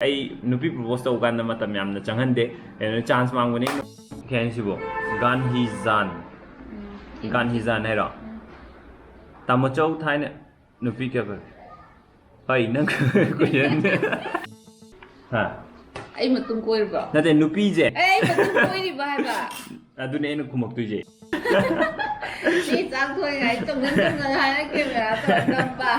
ꯑꯩ ꯅꯨꯄꯤ ꯄ꯭ꯔꯣꯄꯣꯁ ꯇꯧꯕ ꯀꯥꯟꯗ ꯃꯇꯝ ꯌꯥꯝꯅ ꯆꯪꯍꯟꯗꯦ ꯀꯩꯅꯣ ꯆꯥꯟꯁ ꯃꯥꯡꯕꯅꯤ ꯀꯩ ꯍꯥꯏꯅꯤ ꯁꯤꯕꯣ ꯒꯥꯟꯍꯤꯖꯥꯟ ꯍꯥꯏꯔꯣ ꯇꯥꯃꯣꯆꯧ ꯊꯥꯏꯅ ꯅꯨꯄꯤ ꯀꯌꯥ ꯀꯣꯏ ꯍꯣꯏ ꯅꯪ ꯀꯣꯏꯁꯟ ꯍꯥ ꯑꯩ ꯃꯇꯨꯡ ꯀꯣꯏꯔꯕ꯭ꯔꯣ ꯅꯠꯇꯦ ꯅꯨꯄꯤꯁꯦ ꯑꯩ ꯃꯇꯨꯡ ꯀꯣꯏꯔꯤꯕ ꯍꯥꯏꯕ ꯑꯗꯨꯅꯦ ꯑꯩꯅ ꯈꯨꯝꯃꯛꯇꯣꯏꯁꯦ ꯃꯤ ꯆꯥꯛ ꯊꯣꯡꯉꯤꯉꯥꯏ ꯇꯨꯡꯒꯟ ꯍꯥꯏꯔ ꯀꯦꯃꯦꯔꯥ ꯇꯧꯔ ꯅꯝꯕ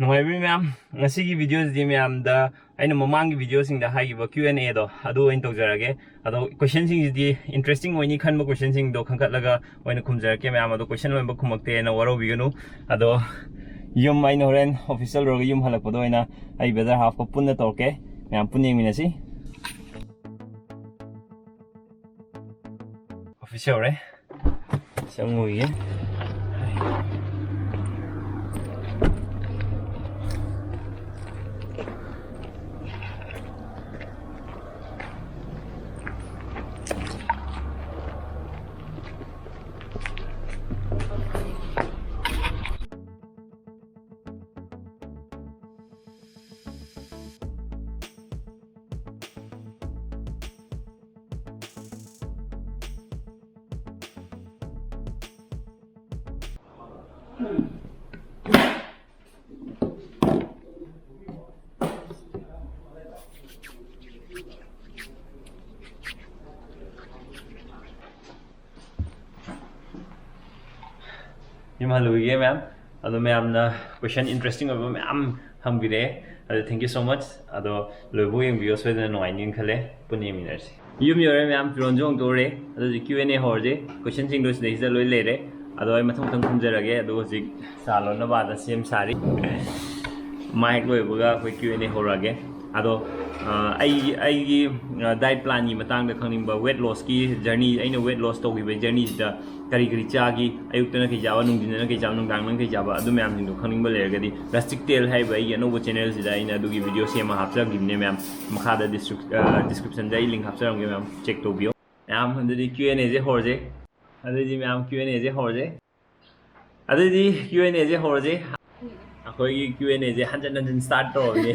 ꯅꯨꯡꯉꯥꯏꯕꯤ ꯃꯌꯥꯝ ꯉꯁꯤꯒꯤ ꯚꯤꯗꯤꯑꯣꯁꯤꯗꯤ ꯃꯌꯥꯝꯗ ꯑꯩꯅ ꯃꯃꯥꯡꯒꯤ ꯚꯤꯗꯤꯑꯣꯁꯤꯡꯗ ꯍꯥꯏꯈꯤꯕ Q&Aꯗꯣ ꯑꯗꯨ ꯑꯣꯏꯅ ꯇꯧꯖꯔꯒꯦ ꯑꯗꯣ ꯀꯣꯏꯁꯟꯁꯤꯡꯁꯤꯗꯤ ꯏꯟꯇꯔꯦꯁꯇꯤꯡ ꯑꯣꯏꯅꯤ ꯈꯟꯕ ꯀꯣꯏꯁꯟꯁꯤꯡꯗꯣ ꯈꯟꯒꯠꯂꯒ ꯑꯣꯏꯅ ꯈꯨꯝꯖꯔꯛꯀꯦ ꯃꯌꯥꯝ ꯑꯗꯣ ꯀꯣꯏꯁꯟ ꯂꯣꯏꯅꯃꯛ ꯈꯨꯝꯃꯛꯇꯦꯅ ꯋꯥꯔꯧꯕꯤꯒꯅꯨ ꯑꯗꯣ ꯌꯨꯝ ꯑꯩꯅ ꯍꯣꯔꯦꯟ ꯑꯣꯐꯤꯁ ꯆꯠꯂꯨꯔꯒ ꯌꯨꯝ ꯍꯜꯂꯛꯄꯗ ꯑꯣꯏꯅ ꯑꯩ ꯕ꯭ꯔꯗꯔ ꯍꯥꯐꯀ ꯄꯨꯟꯅ ꯇꯧꯔꯛꯀꯦ ꯃꯌꯥꯝ ꯄꯨꯟꯅ ꯌꯦꯡꯃꯤꯟꯅꯁꯤ ꯑꯣꯐꯤꯁ ꯌꯧꯔꯦ ꯆꯪꯉꯨꯏꯒꯦ ꯌꯨꯝ ꯍꯜꯂꯨꯏꯒꯦ ꯃꯌꯥꯝ ꯑꯗꯣ ꯃꯌꯥꯝꯅ ꯀꯣꯏꯁꯟ ꯏꯟꯇꯔꯦꯁꯇꯤꯡ ꯑꯣꯏꯕ ꯃꯌꯥꯝ ꯍꯪꯕꯤꯔꯛꯑꯦ ꯑꯗꯣ ꯊꯦꯡꯛ ꯌꯨ ꯁꯣ ꯃꯆ ꯑꯗꯣ ꯂꯣꯏꯕꯨ ꯌꯦꯡꯕꯤꯌꯣ ꯁꯣꯏꯗꯅ ꯅꯨꯡꯉꯥꯏꯅꯤꯅ ꯈꯜꯂꯦ ꯄꯨꯟꯅ ꯌꯦꯡꯃꯤꯟꯅꯔꯁꯤ ꯌꯨꯝ ꯌꯧꯔꯦ ꯃꯌꯥꯝ ꯐꯤꯔꯣꯟꯁꯨ ꯍꯣꯡꯗꯣꯛꯎꯔꯦ ꯑꯗꯣ ꯍꯧꯖꯤꯛ Q&A ꯍꯧꯔꯁꯤ ꯀꯣꯏꯁꯟꯁꯤꯡꯗꯣ ꯁꯤꯗꯩꯁꯤꯗ ꯂꯣꯏ ꯂꯩꯔꯦ ꯑꯗꯣ ꯑꯩ ꯃꯊꯪ ꯃꯊꯪ ꯈꯨꯝꯖꯔꯒꯦ ꯑꯗꯣ ꯍꯧꯖꯤꯛ ꯆꯥ ꯂꯣꯟꯅꯕꯗ ꯁꯦꯝ ꯁꯥꯔꯤ ꯃꯥ ꯍꯦꯛ ꯂꯣꯏꯕꯒ ꯑꯩꯈꯣꯏ Q&A ꯍꯧꯔꯛꯑꯒꯦ ꯑꯗꯣ ꯑꯩꯒꯤ ꯗꯥꯏꯠ ꯄ꯭ꯂꯥꯟꯒꯤ ꯃꯇꯥꯡꯗ ꯈꯪꯅꯤꯡꯕ ꯋꯦꯠ ꯂꯣꯁꯀꯤ ꯖꯔꯅꯤ ꯑꯩꯅ ꯋꯦꯠ ꯂꯣꯁ ꯇꯧꯈꯤꯕꯒꯤ ꯖꯔꯅꯤꯁꯤꯗ ꯀꯔꯤ ꯀꯔꯤ ꯆꯥꯈꯤ ꯑꯌꯨꯛꯇꯅ ꯀꯩ ꯆꯥꯕ ꯅꯨꯡꯊꯤꯟꯗꯅ ꯀꯩ ꯆꯥꯕ ꯅꯨꯡꯗꯥꯡꯗꯅ ꯀꯩ ꯆꯥꯕ ꯑꯗꯨ ꯃꯌꯥꯝꯁꯤꯡꯗꯣ ꯈꯪꯅꯤꯡꯕ ꯂꯩꯔꯒꯗꯤ ꯔꯁꯇꯤꯛ ꯇꯦꯜ ꯍꯥꯏꯕ ꯑꯩꯒꯤ ꯑꯅꯧꯕ ꯆꯦꯅꯦꯜꯁꯤꯗ ꯑꯩꯅ ꯑꯗꯨꯒꯤ ꯚꯤꯗꯤꯑꯣ ꯁꯦꯝꯃ ꯍꯥꯞꯆꯈꯤꯕꯅꯦ ꯃꯌꯥꯝ ꯃꯈꯥꯗ ꯗꯤꯁꯀ꯭ꯔꯤꯞꯁꯟꯗ ꯑꯩ ꯂꯤꯡꯛ ꯍꯥꯞꯆꯔꯝꯒꯦ ꯃꯌꯥꯝ ꯆꯦꯛ ꯇꯧꯕꯤꯌꯣ ꯃꯌꯥꯝ ꯑꯗꯨꯗꯤ Q&Aꯁꯦ ꯍꯧꯔꯁꯦ ꯑꯗꯨꯗꯤ ꯃꯌꯥꯝ Q&Aꯁꯦ ꯍꯧꯔꯁꯦ ꯑꯗꯨꯗꯤ Q&Aꯁꯦ ꯍꯧꯔꯁꯦ ꯑꯩꯈꯣꯏꯒꯤ Q&Aꯁꯦ ꯍꯟꯖꯟ ꯍꯟꯖꯟ ꯁ꯭ꯇꯥꯔꯠ ꯇꯧꯔꯕꯅꯤ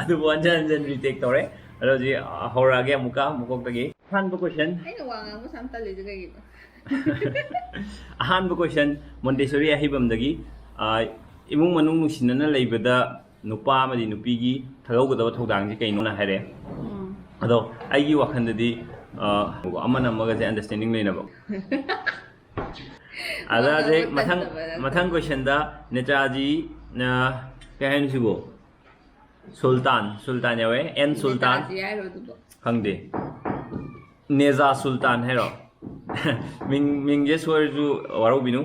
ꯑꯗꯨꯕꯨ ꯍꯟꯖꯟ ꯍꯟꯖꯟ ꯔꯤꯇꯦꯛ ꯇꯧꯔꯦ ꯑꯗꯣ ꯍꯧꯖꯤꯛ ꯍꯧꯔꯛꯑꯒꯦ ꯑꯃꯨꯛꯀ ꯃꯀꯣꯛꯇꯒꯤ ꯑꯍꯥꯟꯕ ꯀꯣꯏꯁꯟ ꯑꯩꯅ ꯋꯥ ꯉꯥꯡꯕ ꯌꯥꯝ ꯇꯜꯂꯤꯁꯦ ꯀꯩꯒꯤꯅꯣ ꯑꯍꯥꯟꯕ ꯀꯣꯏꯁꯟ ꯃꯣꯟꯇꯦꯁꯣꯔꯤ ꯑꯍꯩꯕꯝꯗꯒꯤ ꯏꯃꯨꯡ ꯃꯅꯨꯡ ꯅꯨꯡꯁꯤꯅꯅ ꯂꯩꯕꯗ ꯅꯨꯄꯥ ꯑꯃꯗꯤ ꯅꯨꯄꯤꯒꯤ ꯊꯥꯗꯣꯛꯀꯗꯕ ꯊꯧꯗꯥꯡꯁꯤ ꯀꯩꯅꯣꯅ ꯍꯥꯏꯔꯛꯑꯦ ꯑꯗꯣ ꯑꯩꯒꯤ ꯋꯥꯈꯜꯗꯗꯤ ꯑꯃꯅ ꯑꯃꯒꯁꯦ ꯑꯟꯗꯔꯁꯇꯦꯟꯗꯤꯡ ꯂꯩꯅꯕ ꯋꯥ ꯑꯗ ꯉꯥꯡꯕ ꯍꯧꯖꯤꯛ ꯇꯟꯗꯕ ꯅꯪ ꯃꯊꯪ ꯀꯣꯏꯁꯟꯗ ꯅꯦꯇꯥꯖꯤꯅ ꯀꯩ ꯍꯥꯏꯅꯤ ꯁꯤꯕꯣ ꯁꯨꯜꯇꯥꯟ ꯌꯥꯎꯋꯦ ꯑꯦꯟ ꯁꯨꯜꯇꯥꯟ ꯅꯦꯇꯥꯖꯤ ꯍꯥꯏꯔꯣ ꯑꯗꯨꯕꯣ ꯈꯪꯗꯦ ꯅꯦꯖꯥ ꯁꯨꯜꯇꯥꯟ ꯍꯥꯏꯔꯣ ꯃꯤꯡꯁꯦ ꯁꯣꯏꯔꯁꯨ ꯋꯥꯔꯧꯕꯤꯅꯨ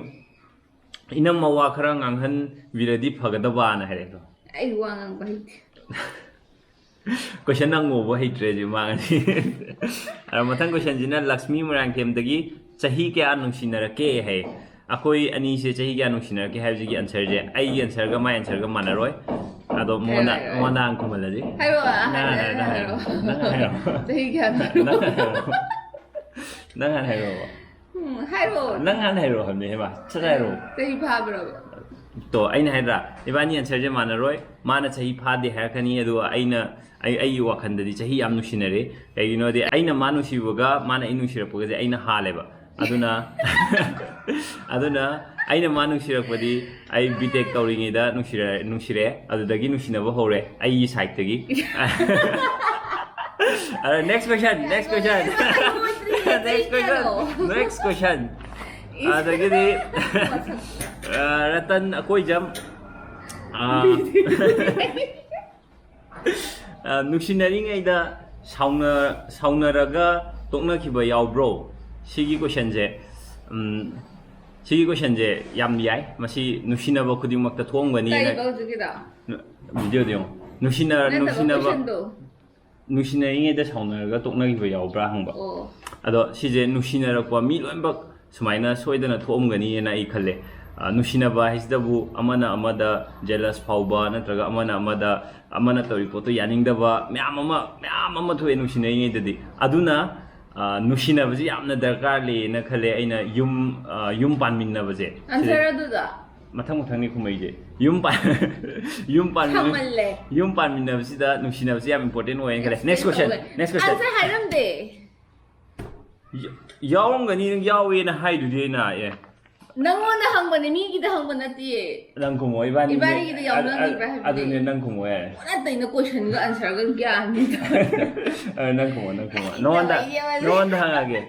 ꯏꯅꯝꯃ ꯋꯥ ꯈꯔ ꯉꯥꯡꯍꯟꯕꯤꯔꯗꯤ ꯐꯒꯗꯕꯅ ꯍꯥꯏꯔꯛꯑꯦ ꯑꯩ ꯋꯥ ꯉꯥꯡꯕ ꯍꯩꯇꯦ ꯀꯣꯏꯁꯟ ꯍꯪꯉꯨꯕ ꯍꯩꯇ꯭ꯔꯦ ꯍꯧꯖꯤꯛ ꯃꯥꯡꯉꯅꯤ ꯑꯗꯣ ꯃꯊꯪ ꯀꯣꯏꯁꯟꯁꯤꯅ ꯂꯛꯁꯃꯤ ꯃꯣꯏꯔꯥꯡꯊꯦꯝꯗꯒꯤ ꯆꯍꯤ ꯀꯌꯥ ꯅꯨꯡꯁꯤꯅꯔꯛꯀꯦ ꯍꯥꯏ ꯑꯩꯈꯣꯏ ꯑꯅꯤꯁꯦ ꯆꯍꯤ ꯀꯌా ꯅꯨꯡꯁꯤꯅꯔꯛꯀꯦ ꯍꯥꯏꯕꯁꯤꯒꯤ ꯑꯟꯁꯔꯁꯦ ꯑꯩꯒꯤ ꯑꯟꯁꯔꯒ ꯃꯥꯏ ꯑꯟꯁꯔꯒ ꯃꯥꯟꯅꯔꯣꯏ ꯑꯗꯣ ꯍꯥꯏꯔꯣ ꯃꯉꯣꯟꯗ ꯍꯥꯟꯅ ꯈꯨꯝꯍꯜꯂꯁꯤ ꯍꯥꯏꯔꯣ ꯅꯪ ꯍꯥꯏꯔꯣ ꯆꯍꯤ ꯀꯌꯥꯅꯣ ꯅꯪ ꯍꯥꯟꯅ ꯍꯥꯏꯔꯛꯑꯣ ꯍꯥꯏꯔꯣ ꯅꯪ ꯍꯥꯟꯅ ꯍꯥꯏꯔꯛꯑꯣ ꯍꯥꯏꯕꯅꯤ ꯍꯦꯃ ꯁꯠ ꯍꯥꯏꯔꯛꯑꯣ ꯆꯍꯤ ꯐꯥꯕ꯭ꯔꯕ ꯇꯣ ꯑꯩꯅ ꯍꯥꯏꯗ꯭ꯔꯥ ꯏꯕꯥꯅꯤ ꯑꯟꯁꯔꯁꯦ ꯃꯥꯟꯅꯔꯣꯏ ꯃꯥꯅ ꯆꯍꯤ ꯐꯥꯗꯦ ꯍꯥꯏꯔꯛꯀꯅꯤ ꯑꯗꯨꯒ ꯑꯩꯒꯤ ꯋꯥꯈꯜꯗꯗꯤ ꯆꯍꯤ ꯌꯥꯝ ꯅꯨꯡꯁꯤꯅꯔꯦ ꯀꯩꯒꯤꯅꯣꯗꯤ ꯑꯩꯅ ꯃꯥ ꯅꯨꯡꯁꯤꯕꯒ ꯃꯥꯅ ꯑꯩ ꯅꯨꯡꯁꯤꯔꯛꯄꯒꯁꯦ ꯑꯩꯅ ꯍꯥꯜꯂꯦꯕ ꯑꯗꯨꯅ ꯑꯩꯅ ꯃꯥ ꯅꯨꯡꯁꯤꯔꯛꯄꯗꯤ ꯑꯩ ꯕꯤꯇꯦꯛ ꯇꯧꯔꯤꯉꯩꯗ ꯅꯨꯡꯁꯤꯔꯛꯑꯦ ꯑꯗꯨꯗꯒꯤ ꯅꯨꯡꯁꯤꯅꯕ ꯍꯧꯔꯦ ꯑꯩꯒꯤ ꯁꯥꯏꯠꯇꯒꯤ next question ꯑꯗꯒꯤꯗꯤ ꯔꯇꯟ ꯑꯀꯣꯏꯖꯝ ꯅꯨꯡꯁꯤꯅꯔꯤꯉꯩꯗ ꯁꯥꯎꯅꯔꯒ ꯇꯣꯛꯅꯈꯤꯕ ꯌꯥꯎꯕ꯭ꯔꯣ ꯁꯤꯒꯤ ꯀꯣꯏꯁꯟꯁꯦ ꯌꯥꯝ ꯌꯥꯏ ꯃꯁꯤ ꯅꯨꯡꯁꯤꯅꯕ ꯈꯨꯗꯤꯡꯃꯛꯇ ꯊꯣꯛꯑꯝꯒꯅꯤꯅ ꯚꯤꯗꯤꯑꯣꯗ ꯌꯦꯡꯉꯣ ꯅꯨꯡꯁꯤꯅꯔꯤꯉꯩꯗ ꯁꯥꯎꯅꯔꯒ ꯇꯣꯛꯅꯈꯤꯕ ꯌꯥꯎꯕ꯭ꯔꯥ ꯍꯪꯕ ꯑꯗꯣ ꯁꯤꯁꯦ ꯅꯨꯡꯁꯤꯅꯔꯛꯄ ꯃꯤ ꯂꯣꯏꯅꯃꯛ ꯁꯨꯃꯥꯏꯅ ꯁꯣꯏꯗꯅ ꯊꯣꯛꯑꯝꯒꯅꯤꯅ ꯑꯩ ꯈꯜꯂꯦ ꯅꯨꯡꯁꯤꯅꯕ ꯍꯥꯏꯁꯤꯗꯕꯨ ꯑꯃꯅ ꯑꯃꯗ ꯖꯦꯂꯁ ꯐꯥꯎꯕ ꯅꯠꯇ꯭ꯔꯒ ꯑꯃꯅ ꯇꯧꯔꯤ ꯄꯣꯠꯇꯣ ꯌꯥꯅꯤꯡꯗꯕ ꯃꯌꯥꯝ ꯑꯃ ꯊꯣꯛꯑꯦ ꯅꯨꯡꯁꯤꯅꯔꯤꯉꯩꯗꯗꯤ ꯑꯗꯨꯅ ꯅꯨꯡꯁꯤꯅꯕꯁꯤ ꯌꯥꯝꯅ ꯗꯔꯀꯥꯔ ꯂꯩꯌꯦꯅ ꯈꯜꯂꯦ ꯑꯩꯅ ꯌꯨꯝ ꯄꯥꯟꯃꯤꯟꯅꯕꯁꯦ Answer ꯑꯗꯨꯗ ꯃꯊꯪ ꯈꯨꯝꯃꯩꯁꯦ ꯌꯨꯝ ꯄꯥꯟꯃꯤꯟꯅꯕꯁꯤꯗ ꯅꯨꯡꯁꯤꯅꯕꯁꯤ ꯌꯥꯝ ꯏꯝꯄꯣꯔꯇꯦꯟ ꯑꯣꯏꯌꯦꯅ ꯈꯜꯂꯦ ꯅꯦꯛꯁ ꯀ꯭ꯋꯦꯁꯟ Answer ꯍꯥꯏꯔꯝꯗꯦ ꯌꯥꯎꯔꯝꯒꯅꯤ ꯅꯪ ꯌꯥꯎꯋꯦꯅ ꯍꯥꯏꯗꯨꯗꯤ ꯑꯩꯅ ꯅꯪꯉꯣꯟꯗ ꯍꯪꯕꯅꯦ ꯃꯤꯒꯤꯗ ꯍꯪꯕ ꯅꯠꯇꯦ ꯅꯪ ꯈꯨꯝꯃꯣ ꯏꯕꯥꯅꯤꯒꯤꯗ ꯌꯥꯎꯅꯈꯤꯕ꯭ꯔꯥ ꯍꯥꯏꯕꯅꯦ ꯑꯗꯨꯅꯦ ꯅꯪ ꯈꯨꯝꯃꯣ ꯌꯥꯔꯦ ꯅꯠꯇꯩꯅ ꯀꯣꯏꯁꯟꯒ ꯑꯟꯁꯔꯒ ꯒ꯭ꯌꯥꯟ ꯅꯪ ꯈꯨꯝꯃꯣ ꯅꯉꯣꯟꯗ ꯍꯪꯉꯒꯦ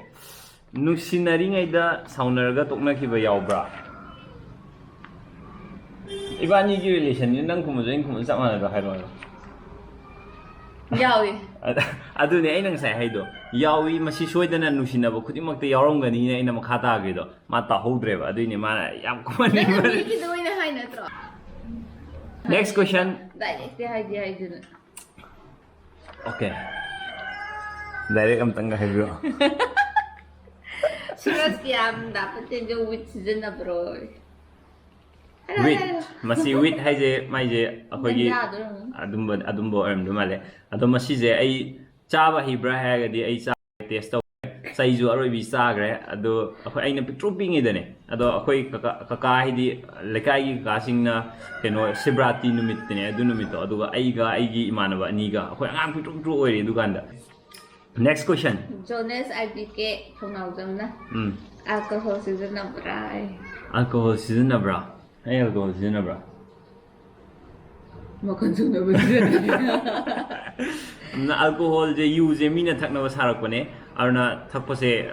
ꯅꯨꯡꯁꯤꯅꯔꯤꯉꯩꯗ ꯁꯥꯎꯅꯔꯒ ꯇꯣꯛꯅꯈꯤꯕ ꯌꯥꯎꯕ꯭ꯔꯥ 이반이기 릴레이션이 난 구무적인 구무 짝만해도 하이로 야위 아두네 아이는 ngsai 하이도 야위 마시 소이드나 누시나보 쿠디막때 야롱가니네 아이나 막하 타기도 마타 호드레바 아두이니 마나 얌 쿠마니 이기도 이나 하이 너트로 Next question 다이렉트 하이디는 Okay Direct amtang haibro Serious yam dapat jo with season na bro Wit masi wit haije maije akogi adumbo armdu male ado masi je ai chaba hibra hagadi ai cha test to saizu aroi bi sagre ado akoi aina picture pingi dane ado akoi kaka hidi lekai gi ka singna keno sibrati numit ne adu numit to aduga ai ga ai gi imanaba ani ga akoi angam picture oi ri duganda Next question Jonas IBK thonau jamna alcohol season na bra Alcohol season na bra Ay alcohol season na bra Makan suna ba na alcohol je use mina thakna ba sarak bane arna thakpase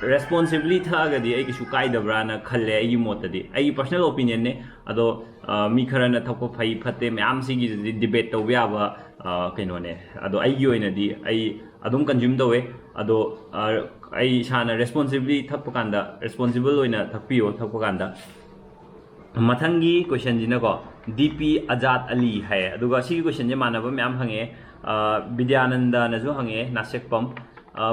responsibly thagadi ai kisu kai dabra na khalle ai mot di ai personal opinion ne ado mi kharana thakpo phai phate myam sigi debate to ya ba kaino ne ado ai gi oina di ai adum consume dawe ado ai shana responsibly thakpo kanda responsible oina thakpiyo thakpo kanda Mathangi question jina ko DP Ajat Ali hai aduga si question je manaba myam hange Vidyananda na ju hange Nasik pump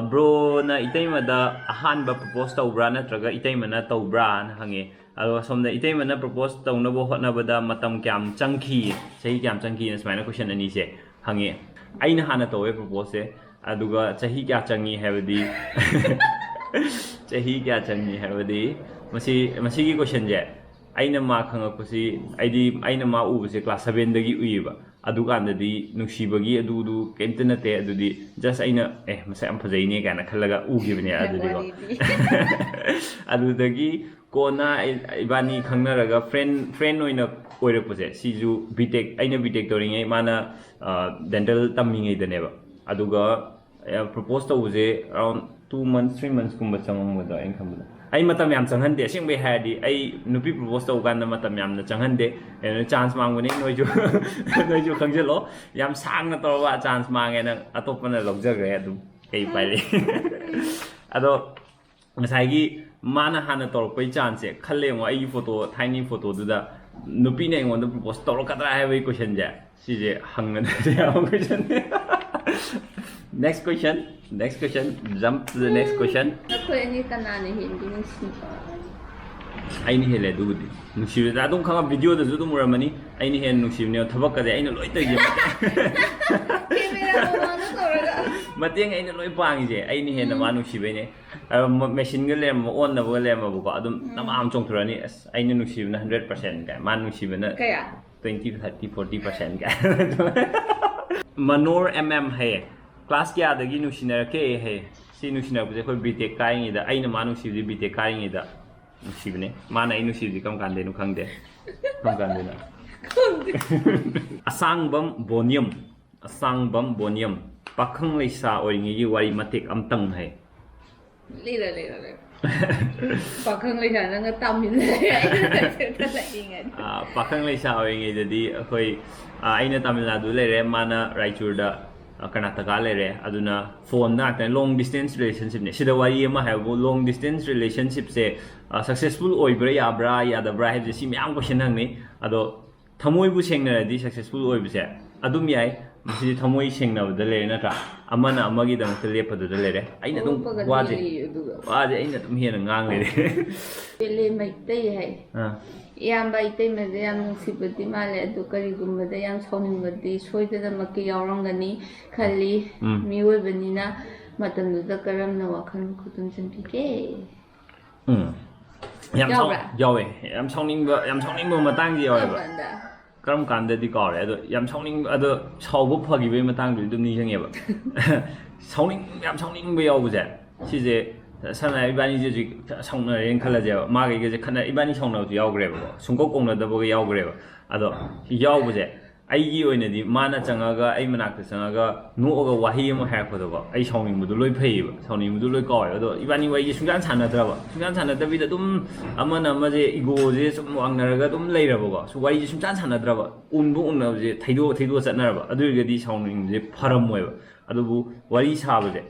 bro na itaima da ahan ba propose tawbra na traga itaima na tawbra na hange alo somda itaima na propose tawna bo hotna bada matam kyam changki sahi kyam changki na smaina question ani se hange aina hana tawe propose aduga sahi kya changi habdi sahi kya changi habdi masi gi question je aina ma khangakpasi aina ma ubase class 7 dagi uiba adukandadi nungsibagi adudu kemta nate adudi just aina masa am phajaine kana khallaga ugibne adudi ko adudagi kona ibani khangnaraga friend oina oirakpase siju btech aina btech toringai mana dental tamming idaneba aduga propose tawuje around 2 months 3 months kumba chamangmoda ain khambada ai matam yam changhande singbe hadi ai nupi propose to gan matam yam na changhande chance mangune noiju khangjelo yam sang na to wa chance mange na atopana logjagre adu kai pai ado masai mana hana tor pai chance khalle ngo ai photo tiny photo duda nupi ne ngon propose to kadra hai wei question ja si je hangna ya question Next question. Jump to the next question. Ako ni kanane hindi ni sipa. Ai ni hele dugudi. Nusibe da dum khanga video da zu dum ramani. Ai ni hen nusibe ne thabak ka de ai na loi ta je mate. Camera mo na toraga. Mateng ai na loi pangi je. Ai ni hen na ma nusibe ne. Machine ga lem on na ba lem ba ko adum nam am chong thurani ai ni nusibe na 100% ka. Ma nusibe na Kaya 20 30 40% ka. Manor MM hai class kya dagi nusinara ke hai si nusina buje khoi BTech kaingi da aina manu sibdi BTech kaingi da nusibne mana inu sibdi kam kande nu khangde na asangbam bonium pakhang leisa oringi gi wari matek amtang hai lira pakhang leisa nang tamin pakhang leisa oringi dadi khoi aina Tamil Nadu lere mana Raichur da Karnataka lere aduna phone na long distance relationship ne sida wari ma ha long distance relationship se successful oibra ya bra ya da bra he si myam question hang ni ado thamoi bu sengna di successful oib se adum yai ꯃꯁꯤꯗꯤ ꯊꯃꯣꯏ ꯁꯦꯡꯅꯕꯗ ꯂꯩꯔꯦ ꯅꯠꯇ꯭ꯔꯥ ꯑꯃꯅ ꯑꯃꯒꯤꯗꯃꯛꯇ ꯂꯦꯞꯄꯗꯨꯗ ꯂꯩꯔꯦ ꯑꯩꯅ ꯑꯗꯨꯝ ꯋꯥꯁꯦ ꯑꯩꯅ ꯑꯗꯨꯝ ꯍꯦꯟꯅ ꯉꯥꯡ ꯂꯩꯔꯦ ꯄꯦꯂꯦ ꯃꯩꯇꯩ ꯍꯥꯏ ꯏꯌꯥꯝꯕ ꯏꯇꯩꯃꯗ ꯌꯥꯝ ꯅꯨꯡꯁꯤꯕꯗꯤ ꯃꯥꯜꯂꯦ ꯑꯗꯨ ꯀꯔꯤꯒꯨꯝꯕꯗ ꯌꯥꯝ ꯁꯥꯎꯅꯤꯡꯕꯗꯤ ꯁꯣꯏꯗꯅꯃꯛꯀꯤ ꯌꯥꯎꯔꯝꯒꯅꯤ ꯈꯜꯂꯤ ꯃꯤꯑꯣꯏꯕꯅꯤꯅ ꯃꯇꯝꯗꯨꯗ ꯀꯔꯝꯅ ꯋꯥꯈꯜ ꯈꯨꯗꯨꯝ ꯆꯟꯕꯤꯒꯦ ꯌꯥꯎꯋꯦ ꯌꯥꯝ ꯁꯥꯎꯅꯤꯡꯕ ꯃꯇꯥꯡꯗꯤ ꯌꯥꯎꯋꯦꯕ ꯀꯔꯝ ꯀꯥꯟꯗꯗꯤ ꯀꯥꯎꯔꯦ ꯑꯗꯣ ꯌꯥꯝ ꯁꯥꯎꯅꯤꯡꯕ ꯑꯗꯣ ꯁꯥꯎꯕ ꯐꯈꯤꯕꯒꯤ ꯃꯇꯥꯡꯗꯨꯗꯤ ꯑꯗꯨꯝ ꯅꯤꯡꯁꯤꯡꯉꯦꯕ ꯌꯥꯝ ꯁꯥꯎꯅꯤꯡꯕ ꯌꯥꯎꯕꯁꯦ ꯁꯤꯁꯦ ꯁꯝꯅ ꯍꯥꯏꯔꯕ ꯏꯕꯥꯅꯤꯁꯦ ꯍꯧꯖꯤꯛ ꯁꯥꯎꯅꯔꯦꯅ ꯈꯜꯂꯁꯦꯕ ꯃꯥꯒꯩꯒꯁꯦ ꯏꯕꯥꯅꯤ ꯁꯥꯎꯅꯕꯁꯨ ꯌꯥꯎꯈ꯭ꯔꯦꯕꯀꯣ ꯁꯨꯡꯀꯧ ꯀꯧꯅꯗꯕꯒ ꯌꯥꯎꯈ꯭ꯔꯦꯕ ꯑꯗꯣ ꯌꯥꯎꯕꯁꯦ ꯑꯩꯒꯤ ꯑꯣꯏꯅꯗꯤ ꯃꯥꯅ ꯆꯪꯉꯒ ꯑꯩ ꯃꯅꯥꯛꯇ ꯆꯪꯉꯒ ꯅꯣꯛꯑꯒ ꯋꯥꯍꯩ ꯑꯃ ꯍꯥꯏꯔꯛꯄꯗꯀꯣ ꯑꯩ ꯁꯥꯎꯅꯤꯡꯕꯗꯣ ꯂꯣꯏ ꯐꯩꯌꯦꯕ ꯁꯥꯎꯅꯤꯡꯕꯗꯣ ꯂꯣꯏ ꯀꯥꯎꯋꯦ ꯑꯗꯣ ꯏꯕꯥꯅꯤ ꯋꯥꯔꯤꯁꯦ ꯁꯨꯡꯁꯥꯟ ꯁꯥꯟꯅꯗꯕꯤꯗ ꯑꯗꯨꯝ ꯑꯃꯅ ꯑꯃꯁꯦ ꯏꯒꯣꯁꯦ ꯁꯨꯝ ꯋꯥꯡꯅꯔꯒ ꯑꯗꯨꯝ ꯂꯩꯔꯕꯀꯣ ꯋꯥꯔꯤꯁꯦ ꯁꯨꯡꯁꯥꯟ ꯁꯥꯟꯅꯗ꯭ꯔꯕ ꯎꯟꯅꯕꯁꯦ ꯊꯩꯗꯣꯛꯑ ꯆꯠꯅꯔꯕ ꯑꯗꯨ ꯑꯣꯏꯔꯒꯗꯤ ꯁꯥꯎꯅꯤꯡꯕꯁꯦ ꯐꯔꯝꯃꯣꯏꯕ ꯑꯗꯨꯕꯨ ꯋꯥꯔꯤ ꯁꯥꯕꯁꯦ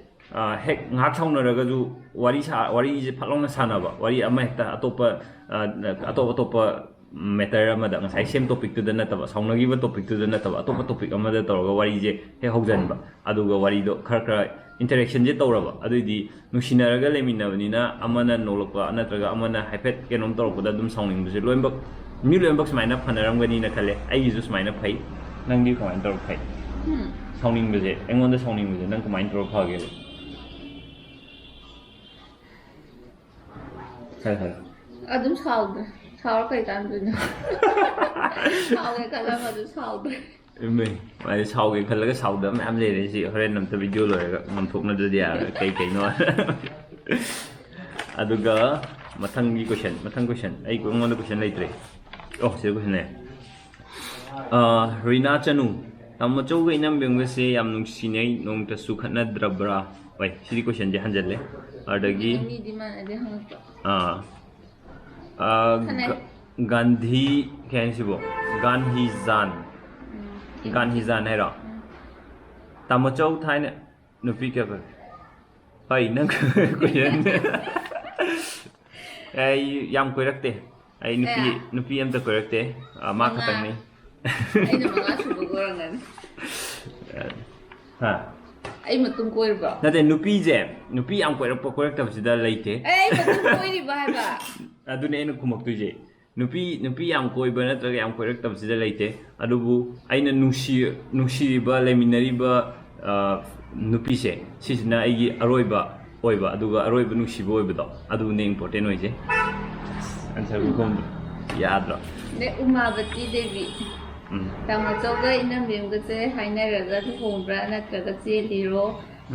ꯍꯦꯛ ꯉꯥꯏꯍꯥꯛ ꯁꯥꯎꯅꯔꯒꯁꯨ ꯋꯥꯔꯤꯁꯦ ꯐꯠꯂꯥꯎꯅ ꯁꯥꯟꯅꯕ ꯋꯥꯔꯤ ꯑꯃ ꯍꯦꯛꯇ ꯑꯇꯣꯞꯄ ꯃꯦꯇꯔ ꯑꯃꯗ ꯉꯁꯥꯏ ꯁꯦꯝ ꯇꯣꯄꯤꯛꯇꯨꯗ ꯅꯠꯇꯕ ꯁꯥꯎꯅꯈꯤꯕ ꯇꯣꯄꯤꯛꯇꯨꯗ ꯅꯠꯇꯕ ꯑꯇꯣꯞꯄ ꯇꯣꯄꯤꯛ ꯑꯃꯗ ꯇꯧꯔꯒ ꯋꯥꯔꯤꯁꯦ ꯍꯦꯛ ꯍꯧꯖꯤꯟꯕ ꯑꯗꯨꯒ ꯋꯥꯔꯤꯗꯣ ꯈꯔ ꯏꯟꯇꯔꯦꯛꯁꯟꯁꯦ ꯇꯧꯔꯕ ꯑꯗꯨꯏꯗꯤ ꯅꯨꯡꯁꯤꯅꯔꯒ ꯂꯩꯃꯤꯟꯅꯕꯅꯤ나 ꯑꯃꯅ ꯅꯣꯛꯂꯛꯄ ꯅꯠꯇ꯭ꯔꯒ ꯑꯃꯅ ꯍꯥꯏꯐꯦꯠ ꯀꯩꯅꯣꯝ ꯇꯧꯔꯛꯄꯗ ꯑꯗꯨꯝ ꯁꯥꯎꯅꯤꯡꯕꯁꯦ ꯂꯣꯏꯅꯃꯛ ꯃꯤ ꯂꯣꯏꯅꯃꯛ ꯁꯨꯃꯥꯏꯅ ꯐꯅꯔꯝꯒꯅꯤꯅ ꯈꯜꯂꯦ ꯑꯩꯒꯤꯁꯨ ꯁꯨꯃꯥꯏꯅ ꯐꯩ ꯅꯪꯗꯤ ꯀꯃꯥꯏꯅ ꯇꯧꯔ ꯐꯩ ꯁꯥꯎꯅꯤꯡꯕꯁꯦ ꯑꯩꯉꯣꯟꯗ ꯁꯥꯎꯅꯤꯡꯕꯁꯦ ꯅꯪ ꯀꯃꯥꯏꯅ ꯇꯧꯔ ꯐꯒꯦꯕ ꯑꯗꯨꯝ ꯁꯥꯎꯗ꯭ꯔꯦ ꯁꯥꯎꯔ ꯀꯩ ꯀꯥꯟꯗꯣꯏꯅꯣ ꯁꯥꯎꯒꯦ ꯈꯜꯂꯒ ꯑꯗꯨꯝ ꯁꯥꯎꯗ꯭ꯔꯦ ꯃꯥꯗꯤ ꯁꯥꯎꯒꯦ ꯈꯜꯂꯒ ꯁꯥꯎꯗꯕ ꯃꯌꯥꯝ ꯂꯩꯔꯦ ꯁꯤ ꯍꯣꯔꯦꯟ ꯑꯝꯇ ꯚꯤꯗꯤꯑꯣ ꯂꯣꯏꯔꯒ ꯉꯝꯊꯣꯛꯅꯗ꯭ꯔꯗꯤ ꯌꯥꯔꯣꯏ ꯀꯩꯅꯣ ꯑꯗꯨꯒ ꯃꯊꯪ ꯀꯣꯏꯁꯟ ꯑꯩꯉꯣꯟꯗ ꯀꯣꯏꯁꯟ ꯂꯩꯇ꯭ꯔꯦ ꯁꯤꯗ ꯀꯣꯏꯁꯟ ꯂꯩ ꯔꯤꯅꯥ ꯆꯅꯨ ꯇꯥꯃꯣꯆꯧꯒ ꯏꯅꯝꯕꯦꯝꯒꯁꯦ ꯌꯥꯝ ꯅꯨꯡꯁꯤꯅꯩ ꯅꯣꯡꯇꯁꯨ ꯈꯠꯅꯗ꯭ꯔꯕ꯭ꯔꯥ ꯍꯣꯏ ꯁꯤꯗꯤ ꯀꯣꯏꯁꯟꯁꯦ ꯍꯟꯖꯜꯂꯦ ꯑꯗꯒꯤ ꯒꯥꯟꯙꯤ ꯀꯩ ꯍꯥꯏꯅꯤ ꯁꯤꯕꯣ ꯒꯥꯟꯍꯤꯖꯥꯟ ꯍꯥꯏꯔꯣ ꯇꯥꯃꯣꯆꯧ ꯊꯥꯏꯅ ꯅꯨꯄꯤ ꯀꯌꯥ ꯍꯣꯏ ꯅꯪ ꯀꯣꯏꯁꯟ ꯑꯩ ꯌꯥꯝ ꯀꯣꯏꯔꯛꯇꯦ ꯑꯩ ꯅꯨꯄꯤ ꯑꯝꯇ ꯀꯣꯏꯔꯛꯇꯦ ꯃꯥ ꯈꯛꯇꯪꯅꯤ ꯑꯩꯅ 5 ꯁꯨꯕ ꯀꯣꯏꯔꯝꯒꯅꯤ ꯑꯩ ꯃꯇꯨꯡ ꯀꯣꯏꯔꯕ꯭ꯔꯣ ꯅꯠꯇꯦ ꯅꯨꯄꯤ ꯌꯥꯝ ꯀꯣꯏꯔꯛꯇꯕꯁꯤꯗ ꯂꯩꯇꯦ ꯑꯩ ꯃꯇꯨꯡ ꯀꯣꯏꯔꯤꯕ ꯍꯥꯏꯕ ꯑꯗꯨꯅꯦ ꯑꯩꯅ ꯈꯨꯝꯃꯛꯇꯣꯏꯁꯦ ꯅꯨꯄꯤ ꯌꯥꯝ ꯀꯣꯏꯕ ꯅꯠꯇ꯭ꯔꯒ ꯌꯥꯝ ꯀꯣꯏꯔꯛꯇꯕꯁꯤꯗ ꯂꯩꯇꯦ ꯑꯗꯨꯕꯨ ꯑꯩꯅ ꯅꯨꯡꯁꯤꯔꯤꯕ ꯂꯩꯃꯤꯟꯅꯔꯤꯕ ꯅꯨꯄꯤꯁꯦ ꯁꯤꯁꯤꯅ ꯑꯩꯒꯤ ꯑꯔꯣꯏꯕ ꯑꯣꯏꯕ ꯑꯗꯨꯒ ꯑꯔꯣꯏꯕ ꯅꯨꯡꯁꯤꯕ ꯑꯣꯏꯕꯗꯣ ꯑꯗꯨꯅꯦ ꯏꯝꯄꯣꯔꯇꯦꯟ ꯑꯣꯏꯁꯦ ꯑꯟꯁꯔ ꯈꯨꯝꯗꯣ ꯌꯥꯗ꯭ꯔꯣ ꯎꯃꯥꯕꯇꯤ ꯗꯦꯕꯤ ꯇꯥꯃꯣꯆꯧꯒ ꯏꯅꯝꯕꯦꯝꯒꯁꯦ ꯍꯥꯏꯅꯔꯒ ꯂꯨꯍꯣꯡꯕ꯭ꯔꯥ ꯅꯠꯇ꯭ꯔꯒ ꯆꯦꯜꯂꯤꯔꯣ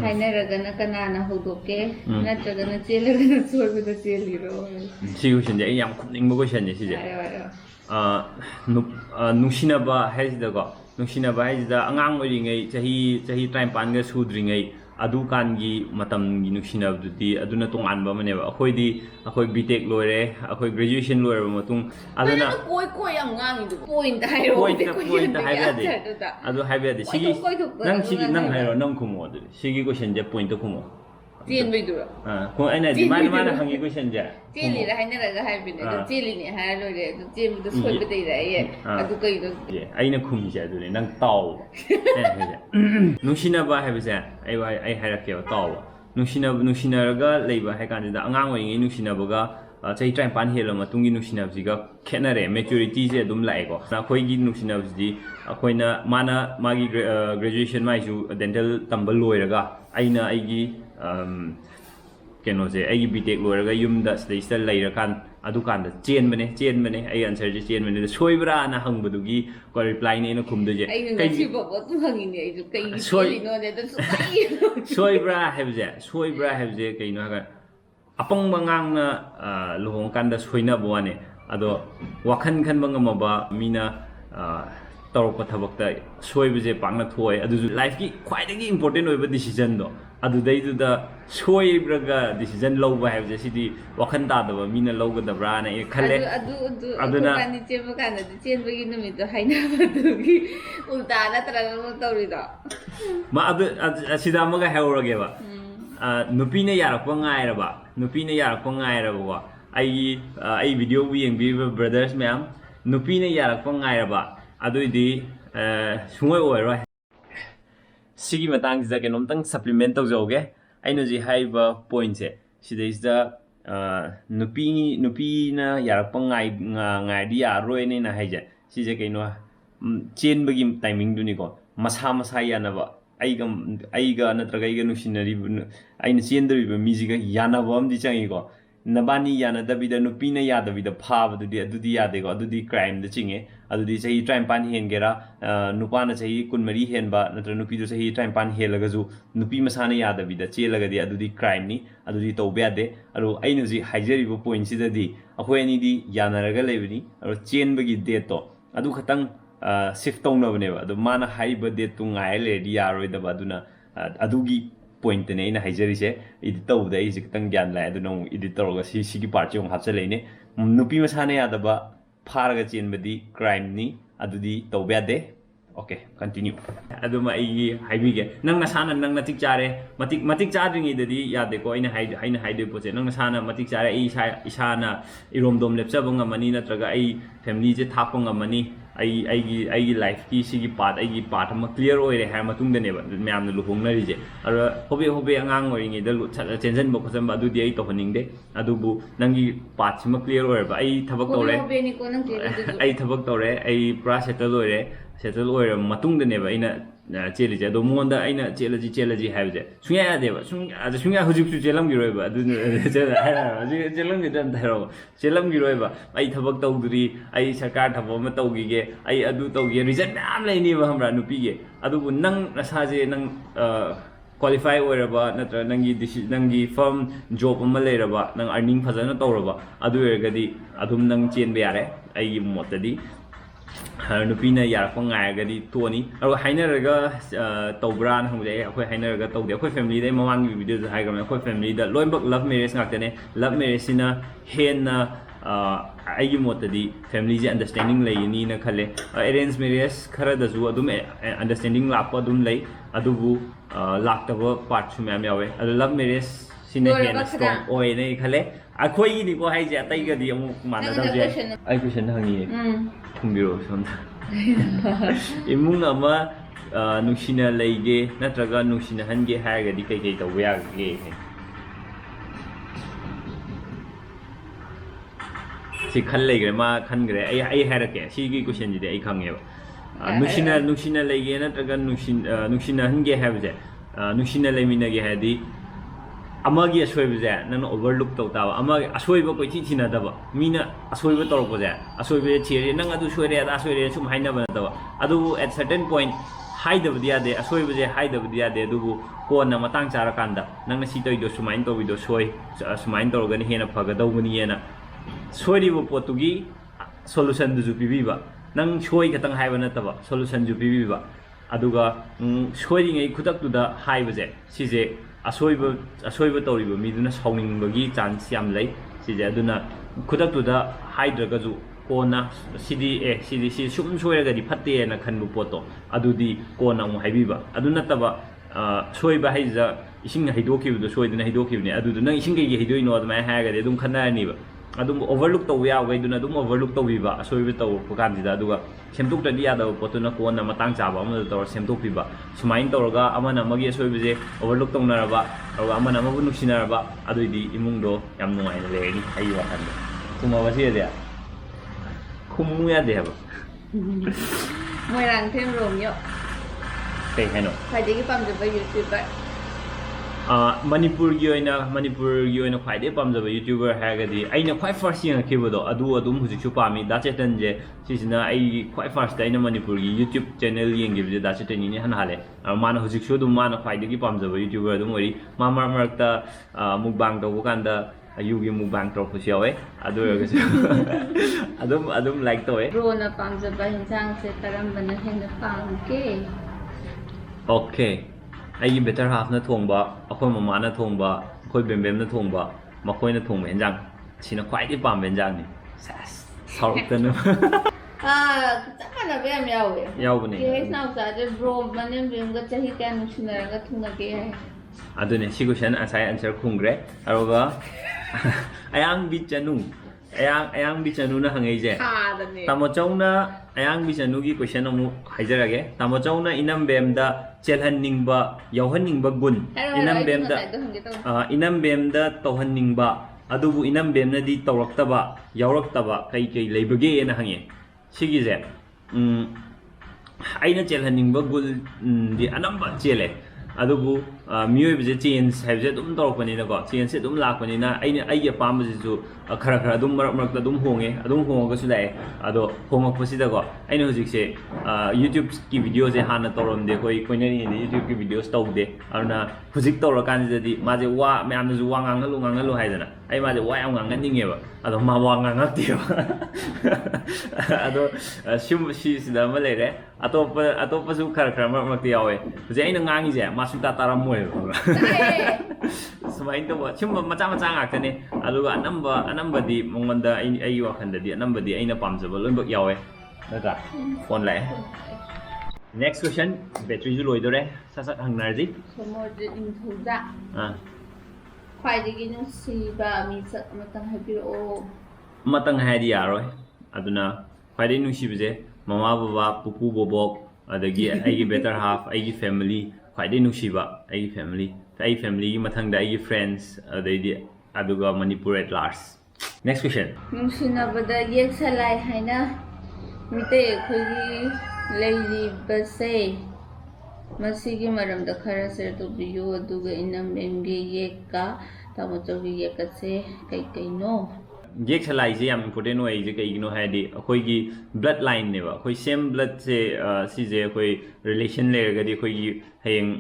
ꯍꯥꯏꯅꯔꯒꯅ ꯀꯅꯥꯅ ꯍꯧꯗꯣꯛꯀꯦ ꯅꯠꯇ꯭ꯔꯒꯅ ꯆꯦꯜꯂꯒꯅ ꯁꯣꯏꯕꯗ ꯆꯦꯜꯂꯤꯔꯣ ꯁꯤ ꯀꯣꯏꯁꯟꯁꯦ ꯑꯩ ꯌꯥꯝ ꯈꯨꯝꯅꯤꯡꯕ ꯀꯣꯏꯁꯟꯅꯦ ꯁꯤꯁꯦ ꯅꯨꯡꯁꯤꯅꯕ ꯍꯥꯏꯁꯤꯗꯀꯣ ꯅꯨꯡꯁꯤꯅꯕ ꯍꯥꯏꯁꯤꯗ ꯑꯉꯥꯡ ꯑꯣꯏꯔꯤꯉꯩ ꯆꯍꯤ 19ꯒ ꯁꯨꯗ꯭ꯔꯤꯉꯩ ꯑꯗꯨꯀꯥꯟꯒꯤ ꯃꯇꯝꯒꯤ ꯅꯨꯡꯁꯤꯅꯕꯗꯨꯗꯤ ꯑꯗꯨꯅ ꯇꯣꯉꯥꯟꯕ ꯑꯃꯅꯦꯕ ꯑꯩꯈꯣꯏ BTech ꯂꯣꯏꯔꯦ ꯑꯩꯈꯣꯏ ꯒ꯭ꯔꯦꯖꯨꯑꯦꯁꯟ ꯂꯣꯏꯔꯕ ꯃꯇꯨꯡ ꯑꯗꯨꯅ ꯀꯣꯏ ꯌꯥꯝ ꯉꯥꯡꯉꯤꯗꯨ ꯄꯣꯏꯟꯇ ꯍꯥꯏꯔꯣ ꯄꯣꯏꯟꯇ ꯍꯥꯏꯕ ꯌꯥꯗꯦ ꯑꯗꯨ ꯍꯥꯏꯕ ꯌꯥꯗꯦ ꯅꯪ ꯍꯥꯏꯔꯣ ꯅꯪ ꯈꯨꯝꯃꯣ ꯑꯗꯨꯗꯤ ꯁꯤꯒꯤ ꯀꯣꯏꯁꯟꯁꯦ ꯄꯣꯏꯟꯇ ꯈꯨꯝꯃꯣ ꯆꯦꯟꯕꯩꯗꯨꯔꯣ ꯑꯩꯅ ꯍꯥꯏꯗꯤ ꯃꯥꯅ ꯍꯪꯉꯤ ꯀꯣꯏꯁꯟꯁꯦ ꯆꯦꯜꯂꯤꯔ ꯍꯥꯏꯅꯔꯒ ꯍꯥꯏꯕꯅꯦ ꯑꯗꯨ ꯆꯦꯜꯂꯤꯅꯦ ꯍꯥꯏꯔ ꯂꯣꯏꯔꯦ ꯑꯗꯨ ꯆꯦꯟꯕꯗ ꯁꯣꯏꯕꯗꯩꯔꯌꯦ ꯑꯗꯨ ꯀꯩꯅꯣ ꯑꯩꯅ ꯈꯨꯝꯃꯤꯁꯦ ꯑꯗꯨꯅꯦ ꯅꯪ ꯇꯥꯎꯕ ꯅꯨꯡꯁꯤꯅꯕ ꯍꯥꯏꯕꯁꯦ ꯑꯩ ꯍꯥꯏꯔꯛꯀꯦꯕ ꯇꯥꯎꯕ ꯅꯨꯡꯁꯤꯅꯔꯒ ꯂꯩꯕ ꯍꯥꯏ ꯀꯥꯟꯁꯤꯗ ꯑꯉꯥꯡ ꯑꯣꯏꯔꯤꯉꯩ ꯅꯨꯡꯁꯤꯅꯕꯒ ꯆꯍꯤ 19 ꯍꯦꯜꯂ ꯃꯇꯨꯡꯒꯤ ꯅꯨꯡꯁꯤꯅꯕꯁꯤꯒ ꯈꯦꯠꯅꯔꯦ ꯃꯦꯆꯨꯔꯤꯇꯤꯁꯦ ꯑꯗꯨꯝ ꯂꯥꯛꯑꯦꯀꯣ ꯑꯩꯈꯣꯏꯒꯤ ꯅꯨꯡꯁꯤꯅꯕꯁꯤꯗꯤ ꯑꯩꯈꯣꯏꯅ ꯃꯥꯒꯤ ꯒ꯭ꯔꯦꯖꯨꯑꯦꯁꯟ ꯃꯥꯏꯁꯨ ꯗꯦꯟꯇꯦꯜ ꯇꯝꯕ ꯂꯣꯏꯔꯒ ꯑꯩꯅ ꯑꯩꯒꯤ ꯀꯩꯅꯣꯁꯦ ꯑꯩꯒꯤ BTech ꯂꯣꯏꯔꯒ ꯌꯨꯝꯗ ꯁꯤꯗꯩꯁꯤꯗ ꯂꯩꯔꯀꯥꯟ ꯑꯗꯨꯀꯥꯟꯗ ꯆꯦꯟꯕꯅꯦ ꯑꯩ ꯑꯟꯁꯔꯁꯦ ꯆꯦꯟꯕꯅꯦ ꯁꯣꯏꯕ꯭ꯔꯥꯅ ꯍꯪꯕꯗꯨꯒꯤ ꯔꯤꯄ꯭ꯂꯥꯏꯅꯦ ꯑꯩꯅ ꯈꯨꯝꯗꯣꯏꯁꯦ ꯉꯁꯤꯐꯥꯎꯕ ꯑꯗꯨꯝ ꯍꯪꯉꯤꯅꯦ ꯑꯩꯁꯨ ꯀꯩꯒꯤ ꯆꯦꯜꯂꯤꯅꯣꯅꯦ ꯑꯗꯨꯁꯨ ꯁꯣꯏꯕ꯭ꯔꯥ ꯍꯥꯏꯕꯁꯦ ꯀꯩꯅꯣ ꯍꯥꯏꯔꯒ ꯑꯄꯪꯕ ꯉꯥꯡꯅ ꯂꯨꯍꯣꯡꯀꯥꯟꯗ ꯁꯣꯏꯅꯕ ꯋꯥꯅꯦ ꯑꯗꯣ ꯋꯥꯈꯜ ꯈꯟꯕ ꯉꯝꯃꯕ ꯃꯤꯅ ꯇꯧꯔꯛꯄ ꯊꯕꯛꯇ ꯁꯣꯏꯕꯁꯦ ꯄꯥꯛꯅ ꯊꯣꯛꯑꯦ ꯑꯗꯨꯁꯨ ꯂꯥꯏꯐꯀꯤ ꯈ꯭ꯋꯥꯏꯗꯒꯤ ꯏꯝꯄꯣꯔꯇꯦꯟ ꯑꯣꯏꯕ ꯗꯤꯁꯤꯖꯟꯗꯣ ꯑꯗꯨꯗꯩꯗꯨꯗ ꯁꯣꯏꯕ꯭ꯔꯒ ꯗꯤꯁꯤꯖꯟ ꯂꯧꯕ ꯍꯥꯏꯕꯁꯦ ꯁꯤꯗꯤ ꯋꯥꯈꯜ ꯇꯥꯗꯕ ꯃꯤꯅ ꯂꯧꯒꯗꯕ꯭ꯔꯥꯅ ꯑꯩ ꯈꯜꯂꯦ ꯑꯗꯨꯅ ꯑꯩꯈꯣꯏꯕꯥꯅꯤ ꯆꯦꯟꯕ ꯀꯥꯟꯗꯗꯤ ꯆꯦꯟꯕꯒꯤ ꯅꯨꯃꯤꯠꯇꯣ ꯍꯥꯏꯅꯕꯗꯨꯒꯤ ꯎꯜꯇꯥ ꯅꯠꯇ꯭ꯔꯒ ꯇꯧꯔꯤꯗꯣ ꯑꯁꯤꯗ ꯑꯃꯒ ꯍꯥꯏꯍꯧꯔꯒꯦꯕ ꯅꯨꯄꯤꯅ ꯌꯥꯔꯛꯄ ꯉꯥꯏꯔꯕꯀꯣ ꯑꯩ ꯚꯤꯗꯤꯑꯣꯕꯨ ꯌꯦꯡꯕꯤꯔꯤꯕ ꯕ꯭ꯔꯗꯔꯁ ꯃꯌꯥꯝ ꯅꯨꯄꯤꯅ ꯌꯥꯔꯛꯄ ꯉꯥꯏꯔꯕ ꯑꯗꯨꯏꯗꯤ ꯁꯨꯡꯑꯣꯏ ꯑꯣꯏꯔꯣꯏ sigi matangsida kenomtang supplement tawjawge aina ji haiba point se sidaisda nupi na yarakpa ngai di yaroi ne na haije sije kaino chen bagi timing duni ko masa yanaba aiga natraga aiga nusinari aina chendri ba mijiga yanaba amdi changi ko nabani yanadabida nupina yadabida phabadudi adudi yade ko adudi crime da chinge adudi sahi time pan hengera nupana sahi kunmari henba natra nupi du sahi time pan helagazu nupi masana yadabida chelagadi adudi crime ni adudi tawbyade aru ainu ji haijari bo point sidadi akhoi ani di yanaraga lebini aru chenbagi date to adu khatang shift tawnabaneba adu mana haiba date tu ngai le di yaroi da baduna adugi point ne ina haijari se edit tawda is kitang gyan la adu no edit tawga si part jong hapchale ne nupi masana yadaba pharaga chenbadi crime ni adudi tawbyade okay continue aduma ai haibige nang nasana nang natik chare matik chadringi dadi yade ko ina haide poche nang nasana matik chare ai isana iromdom lepcha banga mani natraga ai family je thapanga mani ai life ki sigi part ama clear oire ha matung de neba myam lu hongnari je ara hobe angang oringi da chenjen bo khosam adu di ai to honing de adu bu nangi part sima clear oire ba ai thabak tore hobe ni ko nang ke ai thabak tore ai pra settle oire matung de neba ina cheli je do monda aina chelaji haibje sunya deba sunya hujuk su chelam gi roiba adu chelam gi dan tharo chelam gi roiba ai thabak tawduri ai sarkar thabo ma tawgi ge ai adu tawgi reason nam lai ni ba hamra nupi ge adu bu nang nasaje nang qualify oiraba natra nangi firm job ama leiraba nang earning phajana tawraba adu ergadi adum nang chen be yare ai motadi nupina yarakpa ngaigadi toni aru hainaraga tawbran hangde akhoi hainaraga tawde akhoi family dai mamang video da haigram akhoi family da loinbak love marriage ngaktene love marriage sina henna aigi motadi family je understanding layini na khale arranged marriage khara da ju adum understanding lakpa adum lay adubu laktaba part su myam yawe adu love marriage sina henna strong oi ne khale akhoi ni ko haije atai ga di amu mana da je ai question hangi khumiro sonda imung ama nushina leige natraga nushina hange haga di kai kai tawya ge si khal leigre ma khan gre ai harake si gi question ji de ai khange nushina leige natraga nushina hange habje nushina lemina ge hadi amagi asoibe nang overlook taw tawa amagi asoibe koi thina daba mina asoibe torpo je asoibe chere nang adu soire ada soire sum haina bana tawa adu at certain point haida bdia de asoibe je haida bdia de dubu ko na matang chara kanda nang na sitoi do sumain to video soi sumain to gani hena phaga dawgani yena soiri bo potugi solution du jupibi ba nang soi khatang haiba na taba solution jupibi ba aduga soiri ngai khudak tu da haiba je sije asoiba tawriba miduna sauningba chance yam lay sije aduna khudak tu da haidraga ju kona sidi sum soiraga di phatte na khanbu poto adudi kona mu haibiba aduna taba soiba haiza ising haidoki bu soidina haidoki ne adudu nang ising ge haidoi no adma haiga de dum khanani ba adum overlook taw ya wai duna dum overlook tawiba asoiba taw pukan dida aduga semtuk tadi ada potuna kona matang chaba amada taw semtuk piba sumain tawraga amana magi asoiba je overlook tawnaraba aru amana mabu nuksinaraba aduidi imungdo yam nungai na leeni ai wakan kuma wasi de kumu ya de ba moirang them rom yo kai haino khadigi pam de youtuber Manipur gi oina khwai de pamjaba youtuber hagadi aina khwai first yang khibodo adu adum hujik chu pami da chetan je sisina ai khwai first aina Manipur gi YouTube channel yeng gi da chetan ni han hale mana hujik chu dum mana khwai de gi pamjaba youtuber dum ori mamar marakta mukbang do kanda ayugi mukbang tro phusiawe adu ga adum like to e bro na pamjaba hinsang se taram bana hena pamke okay ai better half na thongba akhoi mama na thongba akhoi bembem na thongba makhoi na thongba enjang sina khwai di pam enjang ni sas saurtana tamana be am yawe yawbani ke now sa de bro manem bem ga chahi kan sunara ga thunga ke hai adune si question asai answer khungre aroga ayang bi chanu ayang bichanu na hangai je tamo chawna ayang bichanu gi question amu haijarage tamo chawna inam bem da chelhan ningba yauhan ningba gun inam bem da tohan ningba adubu inam bem na di tawraktaba yauraktaba kai kai leibage na hange sigi je aina chelhan ningba gul di anamba chele adubu mioi bje change haibje dum tawrakpani na ko change se dum lakpani na aina ai apam bje ju khara khara dum marak marak dum honge adum honga su lai ado hongak pasi da ko aina hujik se YouTube ki video je hana tawram de koi koina ni YouTube ki videos taw de arna hujik tawra kan je di ma je wa myam na ju wa ngang lu haidana ai ma je wa yang ngang ninge ba ado ma wa ngang ti ba ado shim shi sida ma le re atop su khara khara marak marak ti yawe je aina ngangi je ma su ta taram moe sumai to ba chim macha macha ngak ne aduga anamba di mongonda ai wakhanda di anamba di aina pamjaba loibak yawe nata phone lai next question battery ju loi dore sasat hangnar ji somode inthuja khwaidagi nusiba mi sak matang habiro matang haidi yaroi aduna khwaidai nusibje mama baba pupu bobok adagi aigi better half aigi family khwaidai nusiba aigi family gi mathangda aigi friends adaidi aduga Manipur at large. Next question. Nungsinabada yek salai haina mite khogi leili base masigi maramda khara ser to biyo aduga inam emge yek ka tamochogi yek se kai no yek salai je yam important oi je kai gino haidi akhoi gi blood line ne ba akhoi same blood se si je akhoi relation le ga di akhoi gi heng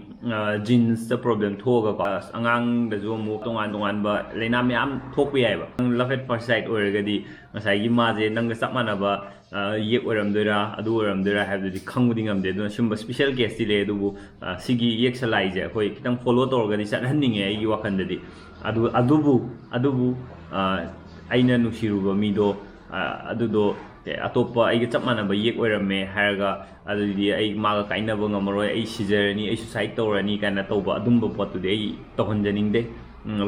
genes the problem thoga ko angang da zo mu tongan ba leina myam thok pi ai ba love at first sight oi ga di ngasai gi ma je nang ga sak mana ba yek oram doira adu oram doira have di khangudi ngam de do simba special case ti le du sigi yek salai je akhoi kitang follow tor ga ni chat hanning ai gi wakhan de di adubu aina nusiruba mido adudo atopa ai chap mana ba yek oirame haraga adudi ai maga kaina ba ngamaroi ai sijarani ai suicide torani kana toba adumba potu de ai tohonjaning de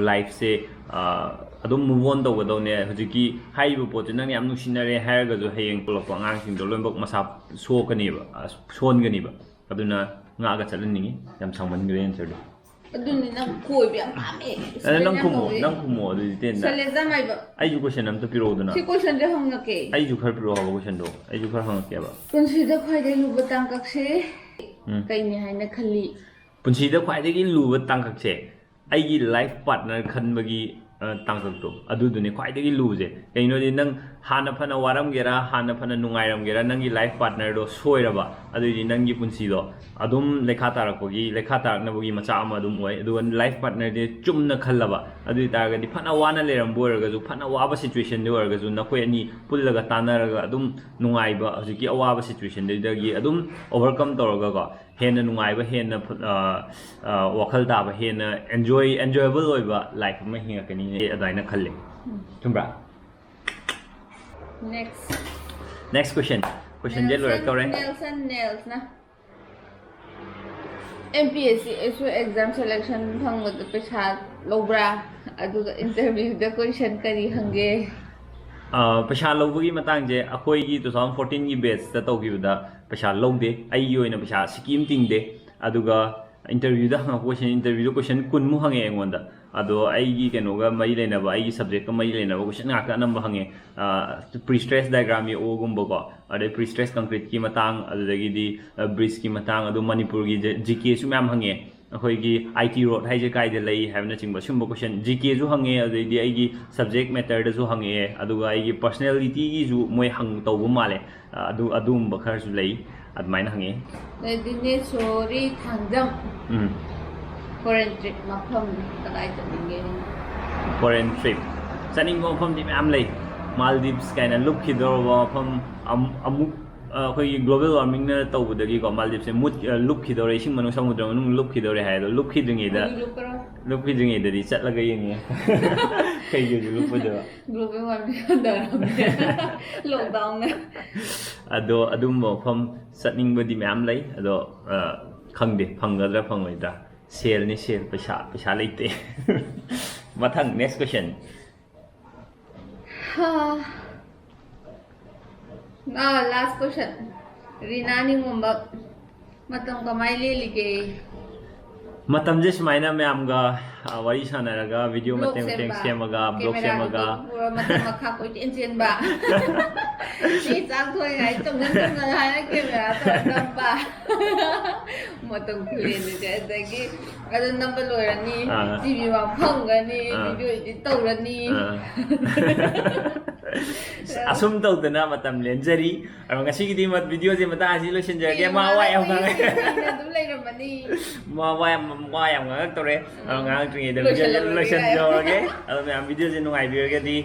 life se adum move on tawga dawne hujiki haibu potu nang yam nusinare haraga jo hayeng polok angang sing do lombok masa sokani ba songani ba aduna nga ga chalanningi yam sangman gre answer de aduni nang koi bi amame nang kumo adudi ten da saleza mai ba ai ju question am to piro duna si question de hongna ke ai ju khar piro ha question do ai ju khar hang ke ba punsida khwaidai luba tangkak se kai ni haina khali punsida khwaidai luba tangkak se ai gi life partner khanbagi tangkak to adudune khwaidai luje kaino di nang hana phana waram gera hana phana nungairam gera nangi life partner do soiraba adudi nangi punsi do adum lekha tarakpogi lekha taraknabogi macha ama adum oi adu life partner de chumna khallaba adu taraga di phana wana leram boraga ju phana waba situation de oraga ju nakhoi ani pullaga tanaraga adum nungaiba hujiki awaba situation de dagi adum overcome toraga ko hena nungaiba hena wakhal taba hena enjoyable oiba life ma hinga kani adaina khalle chumbra next question je lo rakore nails na MPSC SO exam selection phangod pesa lobra aduga interview da question kari hange pesa lobagi matang je akhoi gi 2014 gi batch ta tawgibda pesa lobde ai yoina pesa scheme ting de aduga interview da hang question kun mu hange engonda ado ai gi kenoga mai lena ba ai gi subject ka mai lena ba question ngaka number hange pre stress diagram ye o gumbo ko ade pre stress concrete ki matang adagi di bridge ki matang ado Manipur gi GK su mam hange akhoi gi IT road hai je kai de lai have na chingba sumbo question GK ju hange adagi ai gi subject matter da ju hange aduga ai gi personality gi ju moi hang tawbu male adum ba khar su lai admaina hange dine sorry thangjam foreign trip mafam takai taninge foreign trip chaning go pham di am lei Maldives kaina look khidor wa pham amuk khoi global warming na tawbudagi ko Maldives se mut look khidor ising manu samudra manu look khidor hai do look khidringi da di chatlaga yengi kai ge look pada global warming da lockdown na ado adum bo pham satning bodi mam lei ado khangde phangadra phangloida sale ni sale pesa leite mathang next question Now, last question. Rina ni ngomba matam kamai lelige. Matamje sumaina ma'amga wari sanaraga video mateng mateng semaga blog semaga matam makha koi tension ba. Si chang thoi ngai tung ngan hai camera to namba. Matam clean ni adagi adu number loirani TV wa phangani video edit tawrani. Asum tawdana matam lenjari ngasi gidi mat video je mata asi lo senjage ma wa yam ngai dum leiramani ma wa yam ngai tore ngai tringi de lotion jorage ado me video je ngai birage di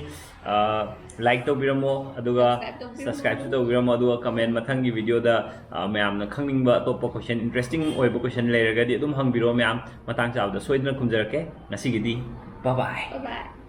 like to biramo aduga subscribe to biramo aduga comment mathangi video da mayam na khangning top question interesting oiba question leiraga di dum hangbiro mayam matang chaw da soidna khumjarake ngasi gidi bye bye bye bye